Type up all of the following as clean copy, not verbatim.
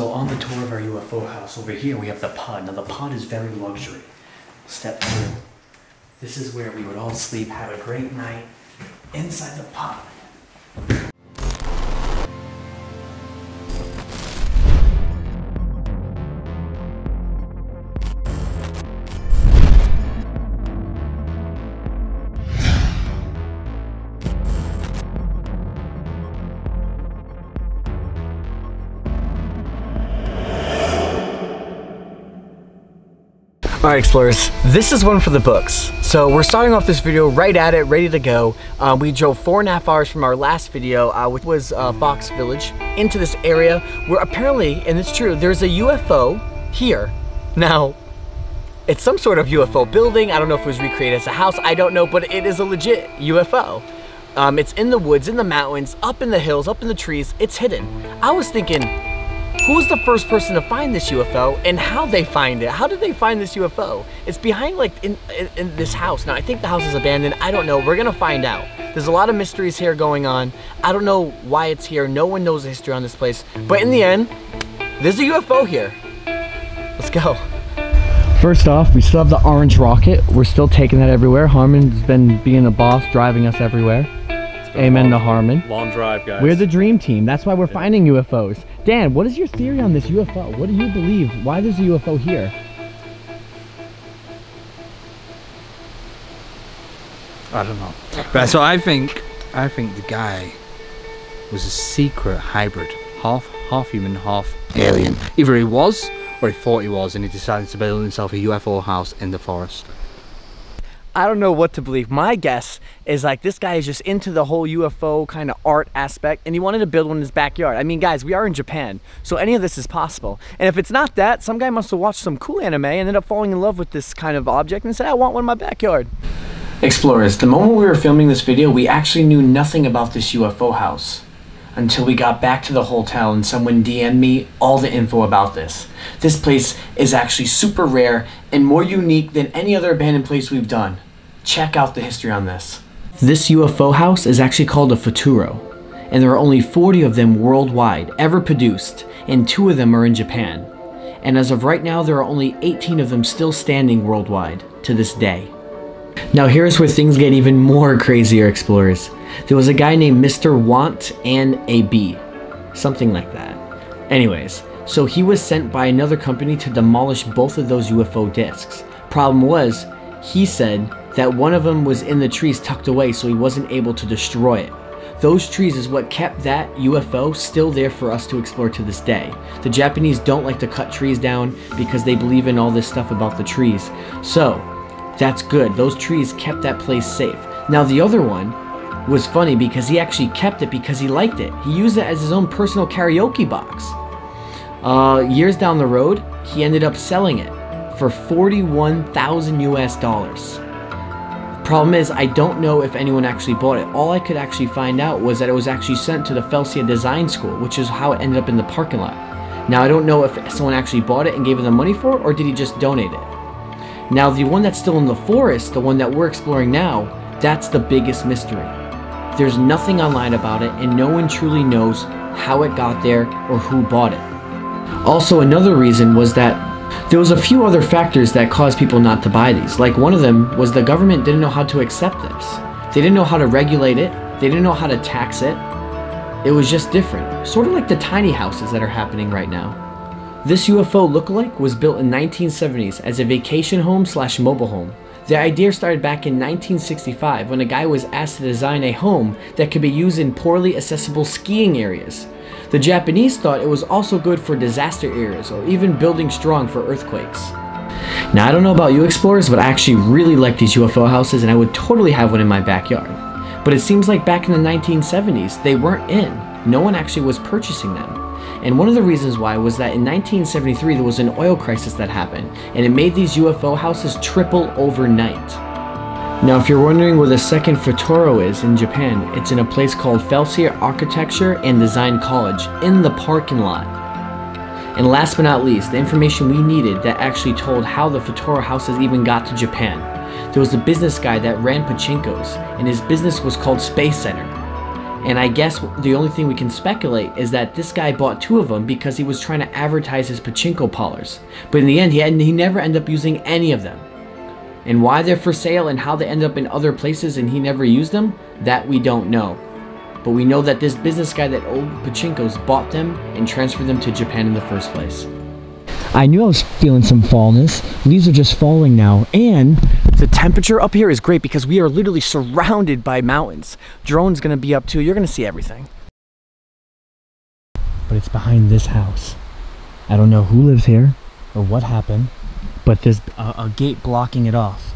So on the tour of our UFO house, over here we have the pod. Now the pod is very luxury. Step through. This is where we would all sleep, have a great night inside the pod. Alright explorers, this is one for the books. So we're starting off this video right at it, ready to go. We drove 4.5 hours from our last video, which was Fox Village, into this area where apparently, and it's true, there's a UFO here. Now, it's some sort of UFO building. I don't know if it was recreated as a house, I don't know, but it is a legit UFO. It's in the woods, in the mountains, up in the hills, up in the trees, it's hidden. I was thinking, who's the first person to find this UFO and how they find it? How did they find this UFO? It's behind like in this house. Now I think the house is abandoned. I don't know. We're gonna find out. There's a lot of mysteries here going on. I don't know why it's here. No one knows the history on this place. But in the end, there's a UFO here. Let's go. First off, we still have the orange rocket. We're still taking that everywhere. Harmon's been being a boss, driving us everywhere. Amen to Harmon. Long drive, guys. We're the dream team. That's why we're finding UFOs. Dan, what is your theory on this UFO? What do you believe? Why there's a UFO here? I don't know. But so I think the guy was a secret hybrid, half human, half alien. Either he was, or he thought he was, and he decided to build himself a UFO house in the forest. I don't know what to believe. My guess is like this guy is just into the whole UFO kind of art aspect and he wanted to build one in his backyard. I mean, guys, we are in Japan, so any of this is possible. And if it's not that, some guy must have watched some cool anime and ended up falling in love with this kind of object and said, I want one in my backyard. Explorers, the moment we were filming this video, we actually knew nothing about this UFO house until we got back to the hotel and someone DM'd me all the info about this. This place is actually super rare and more unique than any other abandoned place we've done. Check out the history on this. This UFO house is actually called a Futuro, and there are only 40 of them worldwide ever produced, and 2 of them are in Japan. And as of right now, there are only 18 of them still standing worldwide to this day. Now here's where things get even more crazier, explorers. There was a guy named Mr. Want and a B, something like that. Anyways, so he was sent by another company to demolish both of those UFO discs. Problem was, he said that one of them was in the trees tucked away, so he wasn't able to destroy it. Those trees is what kept that UFO still there for us to explore to this day. The Japanese don't like to cut trees down because they believe in all this stuff about the trees. So, that's good. Those trees kept that place safe. Now the other one was funny because he actually kept it because he liked it. He used it as his own personal karaoke box. Years down the road, he ended up selling it for $41,000 US. Problem is, I don't know if anyone actually bought it. All I could actually find out was that it was actually sent to the Felsia Design School, which is how it ended up in the parking lot. Now I don't know if someone actually bought it and gave him the money for it, or did he just donate it. Now the one that's still in the forest, the one that we're exploring now, that's the biggest mystery. There's nothing online about it, and no one truly knows how it got there or who bought it. Also, another reason was that there was a few other factors that caused people not to buy these. Like one of them was the government didn't know how to accept this. They didn't know how to regulate it. They didn't know how to tax it. It was just different. Sort of like the tiny houses that are happening right now. This UFO lookalike was built in 1970s as a vacation home / mobile home. The idea started back in 1965 when a guy was asked to design a home that could be used in poorly accessible skiing areas. The Japanese thought it was also good for disaster areas or even building strong for earthquakes. Now I don't know about you explorers, but I actually really like these UFO houses and I would totally have one in my backyard. But it seems like back in the 1970s, they weren't in. No one actually was purchasing them. And one of the reasons why was that in 1973 there was an oil crisis that happened and it made these UFO houses triple overnight. Now if you're wondering where the second Futuro is in Japan, it's in a place called Felsia Architecture and Design College in the parking lot. And last but not least, the information we needed that actually told how the Futuro houses even got to Japan. There was a business guy that ran pachinkos and his business was called Space Center. And I guess the only thing we can speculate is that this guy bought 2 of them because he was trying to advertise his pachinko parlors. But in the end, he never ended up using any of them. And why they're for sale and how they end up in other places and he never used them, that we don't know. But we know that this business guy that owned pachinkos bought them and transferred them to Japan in the first place. I knew I was feeling some fallness. Leaves are just falling now. And the temperature up here is great because we are literally surrounded by mountains. Drone's gonna be up too. You're gonna see everything. But it's behind this house. I don't know who lives here or what happened, but there's a gate blocking it off.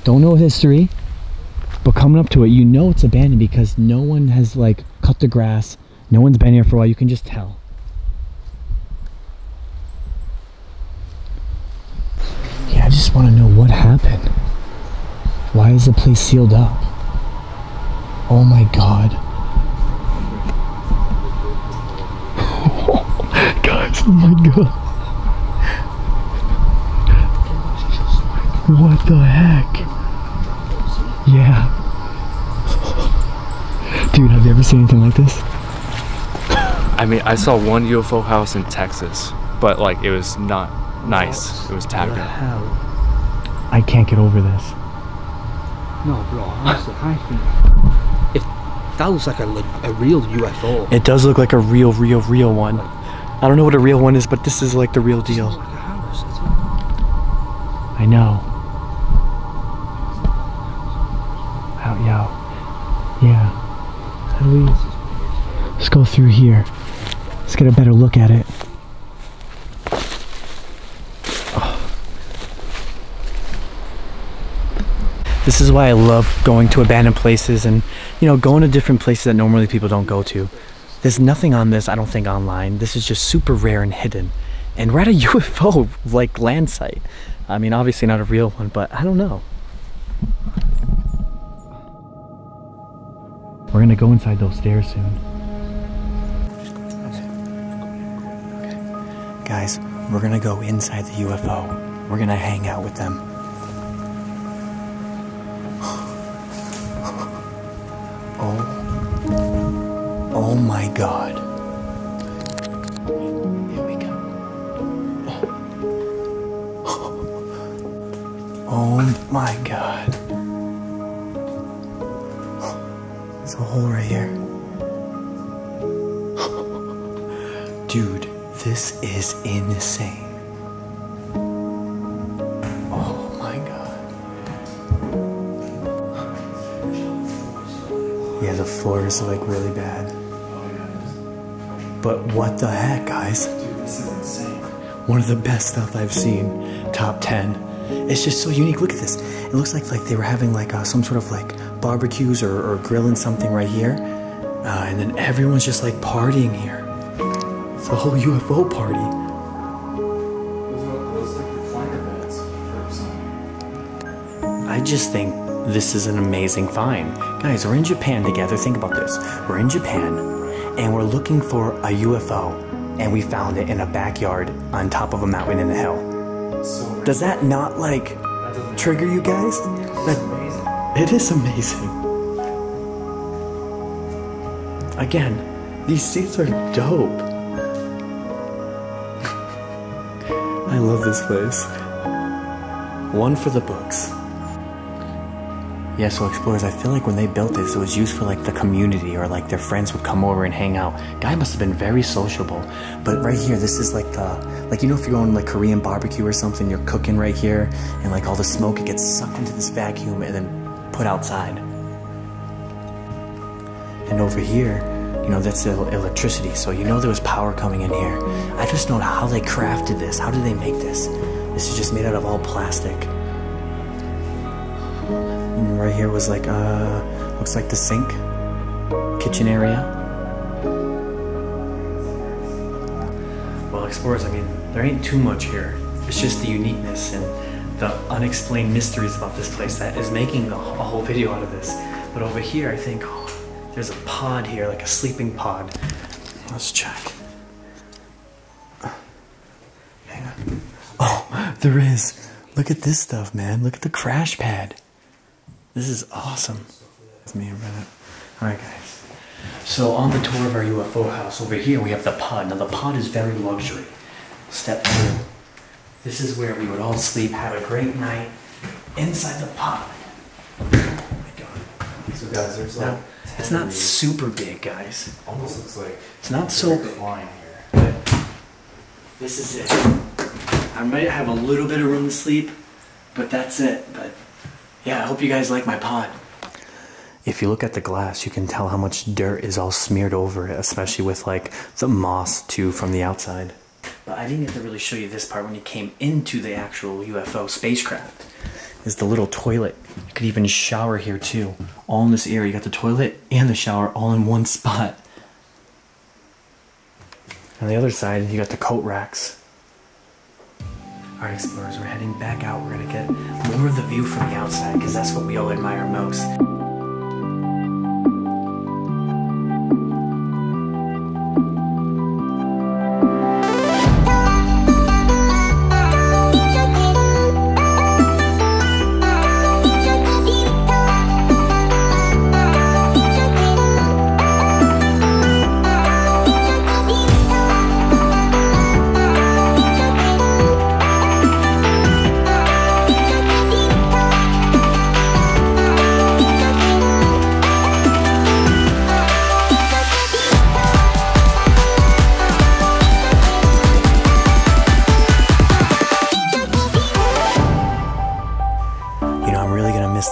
Don't know history, but coming up to it, you know it's abandoned because no one has like cut the grass. No one's been here for a while. You can just tell. I just want to know what happened. Why is the place sealed up? Oh my god. Guys, oh my god. What the heck? Yeah. Dude, have you ever seen anything like this? I mean, I saw one UFO house in Texas, but like it was not nice. It was tagged up. I can't get over this. No, bro, honestly, I think if that looks like a real UFO. It does look like a real one. I don't know what a real one is, but this is like the real deal. It's like a house, isn't it? I know. Yeah. How do we... Let's go through here. Let's get a better look at it. This is why I love going to abandoned places and, you know, going to different places that normally people don't go to. There's nothing on this, I don't think, online. This is just super rare and hidden. And we're at a UFO, like, land site. I mean, obviously not a real one, but I don't know. We're gonna go inside those stairs soon. Okay. Guys, we're gonna go inside the UFO. We're gonna hang out with them. Oh my god. Here we go. Oh my god. There's a hole right here. Dude, this is insane. Oh my god. Yeah, the floor is like really bad. But what the heck, guys? Dude, this is insane. One of the best stuff I've seen. Top 10. It's just so unique. Look at this. It looks like they were having like some sort of like barbecues or grilling something right here. And then everyone's just like partying here. It's a whole UFO party. Those like recliner beds or something. I just think this is an amazing find. Guys, we're in Japan together. Think about this. We're in Japan. And we're looking for a UFO, and we found it in a backyard on top of a mountain in the hill. So does that not like trigger you guys? It is amazing. Again, these seats are dope. I love this place. One for the books. Yeah, so explorers, I feel like when they built this, it was used for like the community, or like their friends would come over and hang out. Guy must have been very sociable. But right here, this is like the, like, you know, if you're going to like Korean barbecue or something, you're cooking right here, and like all the smoke, it gets sucked into this vacuum and then put outside. And over here, you know, that's the electricity, so you know there was power coming in here. I just don't know how they crafted this. How did they make this? This is just made out of all plastic. And right here was like, looks like the sink, kitchen area. Well, explorers, I mean, there ain't too much here. It's just the uniqueness and the unexplained mysteries about this place that is making a whole video out of this. But over here, I think, oh, there's a pod here, like a sleeping pod. Let's check. Hang on. Oh, there is. Look at this stuff, man. Look at the crash pad. This is awesome. With me a minute. Alright, guys. So on the tour of our UFO house, over here we have the pod. Now the pod is very luxury. Step 2. This is where we would all sleep, have a great night inside the pod. Oh my god. So guys, there's like... It's not super big, guys. Almost looks like... It's not so... line here. But this is it. I might have a little bit of room to sleep, but that's it. But yeah, I hope you guys like my pod. If you look at the glass, you can tell how much dirt is all smeared over it, especially with like the moss too from the outside. But I didn't get to really show you this part when you came into the actual UFO spacecraft. Is the little toilet. You could even shower here too. All in this area. You got the toilet and the shower all in one spot. On the other side, you got the coat racks. Alright, explorers, we're heading back out. We're gonna get more of the view from the outside because that's what we all admire most.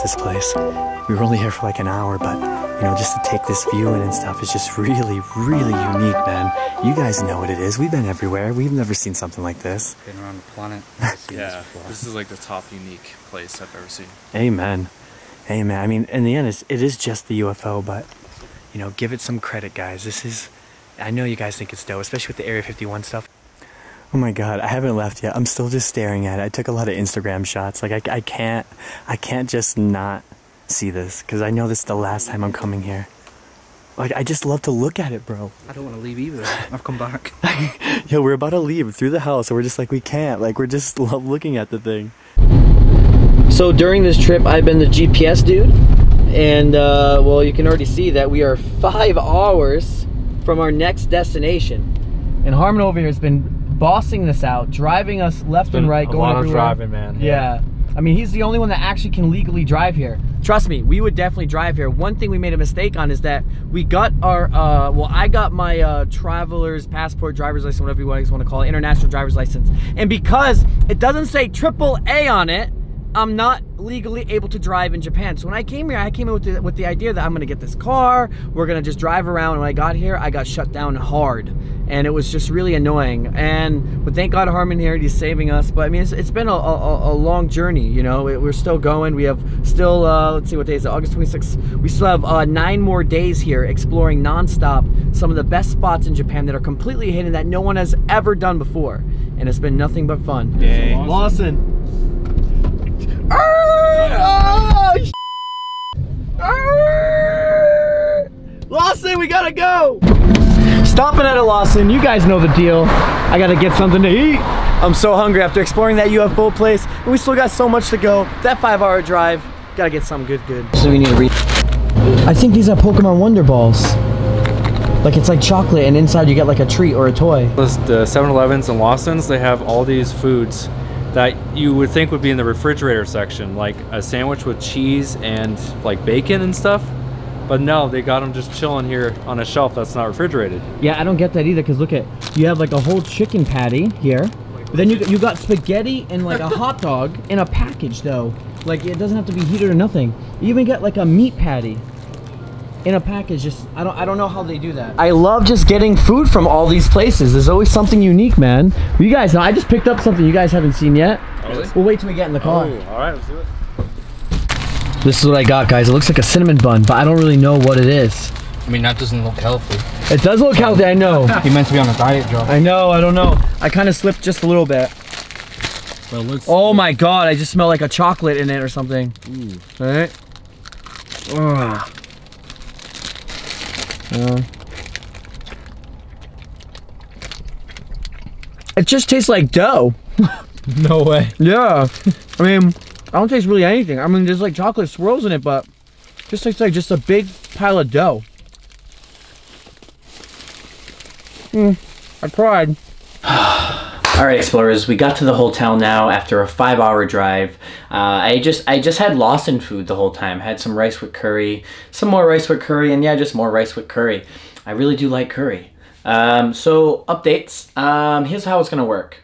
This place. We were only here for like an hour, but you know, just to take this view in and stuff is just really, really unique, man. You guys know what it is. We've been everywhere. We've never seen something like this. Been around the planet. Yeah, this is like the top unique place I've ever seen. Amen. Amen. I mean, in the end, it is just the UFO, but you know, give it some credit, guys. This is, I know you guys think it's dope, especially with the Area 51 stuff. Oh my god, I haven't left yet. I'm still just staring at it. I took a lot of Instagram shots. Like I can't just not see this because I know this is the last time I'm coming here. Like I just love to look at it, bro. I don't want to leave either. I've come back. Yo, we're about to leave through the house, and we're just like, we can't. Like we're just love looking at the thing. So during this trip, I've been the GPS dude, and well, you can already see that we are 5 hours from our next destination. And Harmon over here has been bossing this out, driving us left and right, going everywhere. Driving, man. Yeah. I mean, he's the only one that actually can legally drive here. Trust me, we would definitely drive here. One thing we made a mistake on is that we got our, well, I got my traveler's passport, driver's license, whatever you guys want to call it, international driver's license. And because it doesn't say AAA on it, I'm not legally able to drive in Japan. So when I came here, I came in with the idea that I'm gonna get this car, we're gonna just drive around. When I got here, I got shut down hard. And it was just really annoying. But thank God Harmon here, he's saving us. But I mean, it's been a long journey, you know. We're still going. We have still, let's see, what day is it? August 26th. We still have 9 more days here exploring nonstop some of the best spots in Japan that are completely hidden that no one has ever done before. And it's been nothing but fun. Dang. Lawson. Lawson, we gotta go! Stopping at a Lawson, you guys know the deal. I gotta get something to eat. I'm so hungry after exploring that UFO place, and we still got so much to go. That 5-hour drive, gotta get something good. So we need to read. I think these are Pokemon Wonder Balls. Like it's like chocolate, and inside you get like a treat or a toy. The 7-Elevens and Lawson's, they have all these foods that you would think would be in the refrigerator section, like a sandwich with cheese and like bacon and stuff. But no, they got them just chilling here on a shelf that's not refrigerated. Yeah, I don't get that either, because look at, you have like a whole chicken patty here. But then you got spaghetti and like a hot dog in a package though. Like it doesn't have to be heated or nothing. You even get like a meat patty in a package. Just I don't know how they do that. I love just getting food from all these places. There's always something unique, man. You guys know I just picked up something you guys haven't seen yet. Really? We'll wait till we get in the car. Oh, all right, let's do it. This is what I got, guys. It looks like a cinnamon bun, but I don't really know what it is. I mean, that doesn't look healthy. It does look healthy, I know. You're meant to be on a diet, Joe. I know, I don't know. I kind of slipped just a little bit. Well, it looks oh my god, I just smell like a chocolate in it or something. All right. It just tastes like dough. no way. Yeah. I mean, I don't taste really anything. I mean, there's like chocolate swirls in it, but it just tastes like just a big pile of dough. I tried. Alright, explorers, we got to the hotel now after a 5-hour drive. I just had Lawson food the whole time. Had some rice with curry, some more rice with curry, and yeah, just more rice with curry. I really do like curry. So, updates. Here's how it's gonna work.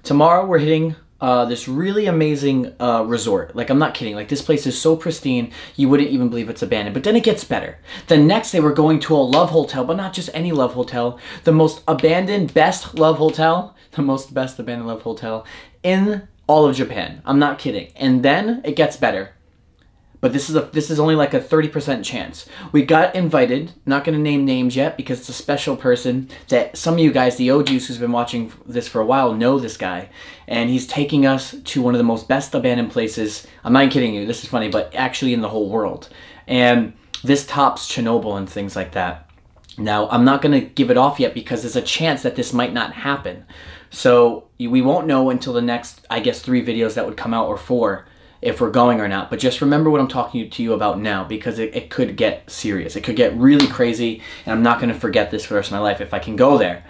Tomorrow we're hitting this really amazing resort. Like, I'm not kidding. Like, this place is so pristine, you wouldn't even believe it's abandoned. But then it gets better. The next day we're going to a love hotel, but not just any love hotel. The most abandoned, best love hotel. The most best abandoned love hotel in all of Japan. I'm not kidding. And then it gets better. But this is only like a 30% chance. We got invited, not gonna name names yet because it's a special person that some of you guys, the OGs who's been watching this for a while, know this guy. And he's taking us to one of the most best abandoned places. I'm not kidding you, this is funny, but actually in the whole world. And this tops Chernobyl and things like that. Now, I'm not gonna give it off yet because there's a chance that this might not happen. So we won't know until the next, I guess, 3 videos that would come out, or 4, if we're going or not. But just remember what I'm talking to you about now, because it could get serious. It could get really crazy, and I'm not going to forget this for the rest of my life if I can go there.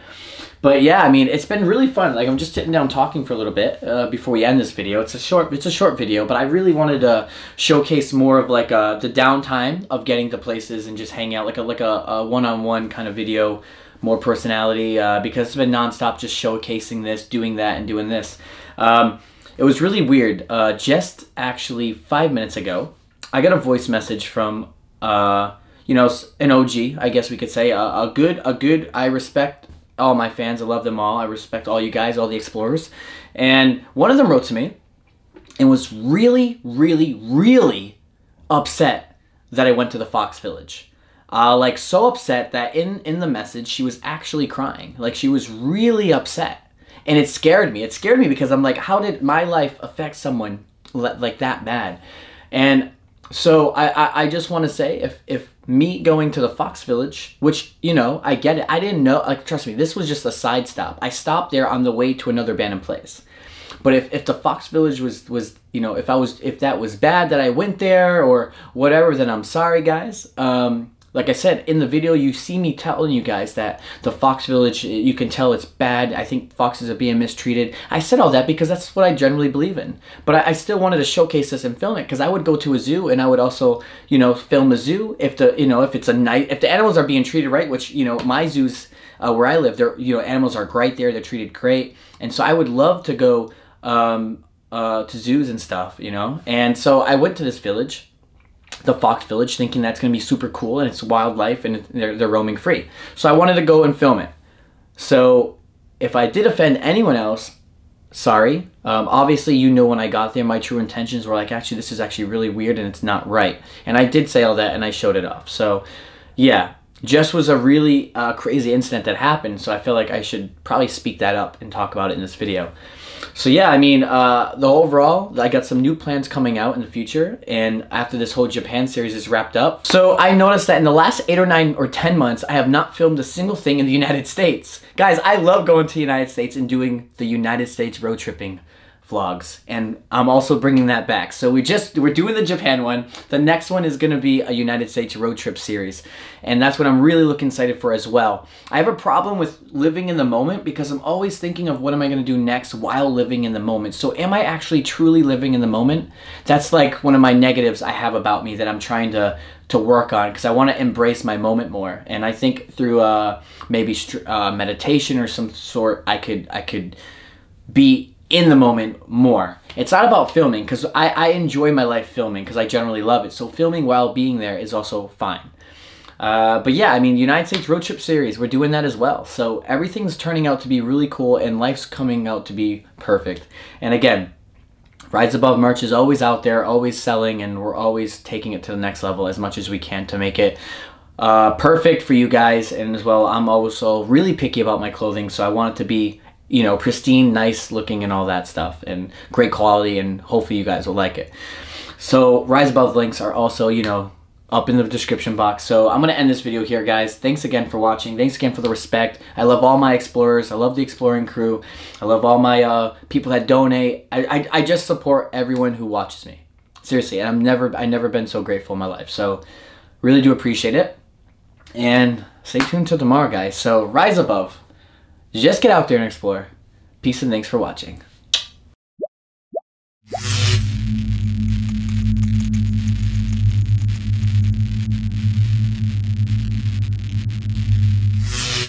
But yeah, I mean, it's been really fun. Like, I'm just sitting down talking for a little bit before we end this video. It's a short video, but I really wanted to showcase more of like the downtime of getting to places and just hang out, like a one-on-one kind of video. More personality, because it's been nonstop just showcasing this, doing that, and doing this. It was really weird. Just actually 5 minutes ago, I got a voice message from, you know, an OG, I guess we could say, a good. I respect all my fans. I love them all. I respect all you guys, all the explorers. And one of them wrote to me and was really, really, really upset that I went to the Fox Village. Like, so upset that in the message, she was actually crying. Like, she was really upset. And it scared me. It scared me because I'm like, how did my life affect someone like that bad? And so I just want to say, if me going to the Fox Village, which, you know, I get it. I didn't know, like, trust me, this was just a side stop. I stopped there on the way to another abandoned place. But if the Fox Village was, you know, if that was bad that I went there or whatever, then I'm sorry, guys. Like I said, in the video, you see me telling you guys that the Fox Village, you can tell it's bad. I think foxes are being mistreated. I said all that because that's what I generally believe in. But I still wanted to showcase this and film it, because I would go to a zoo and I would also, you know, film a zoo if the, you know, if it's a night, if the animals are being treated right, which, you know, my zoos where I live, they're, you know, animals are great there. They're treated great. And so I would love to go to zoos and stuff, you know. And so I went to this village, the Fox Village, thinking that's going to be super cool and it's wildlife and they're roaming free. So I wanted to go and film it. So if I did offend anyone else, sorry. Obviously, you know, when I got there, my true intentions were like, actually, this is actually really weird and it's not right. And I did say all that and I showed it off. So yeah, just was a really crazy incident that happened. So I feel like I should probably speak that up and talk about it in this video. So yeah, I mean, the overall, I got some new plans coming out in the future, and after this whole Japan series is wrapped up. So I noticed that in the last 8 or 9 or 10 months, I have not filmed a single thing in the United States. Guys, I love going to the United States and doing the United States road tripping vlogs, and I'm also bringing that back. So we're doing the Japan one. The next one is going to be a United States road trip series, and that's what I'm really looking excited for as well. I have a problem with living in the moment because I'm always thinking of what am I going to do next while living in the moment. So am I actually truly living in the moment? That's like one of my negatives I have about me that I'm trying to work on, because I want to embrace my moment more. And I think through maybe meditation or some sort, I could be in the moment more. It's not about filming, because I enjoy my life filming because I generally love it. So filming while being there is also fine. But yeah, I mean, United States road trip series, we're doing that as well. So everything's turning out to be really cool and life's coming out to be perfect. And again, Rise Above merch is always out there, always selling, and we're always taking it to the next level as much as we can to make it perfect for you guys. And as well, I'm also really picky about my clothing, so I want it to be, you know, pristine, nice looking and all that stuff, and great quality, and hopefully you guys will like it. So Rise Above links are also, you know, up in the description box. So I'm going to end this video here, guys. Thanks again for watching. Thanks again for the respect. I love all my explorers. I love the exploring crew. I love all my people that donate. I just support everyone who watches me. Seriously, and I've never been so grateful in my life. So really do appreciate it. And stay tuned till tomorrow, guys. So Rise Above. Just get out there and explore. Peace and thanks for watching.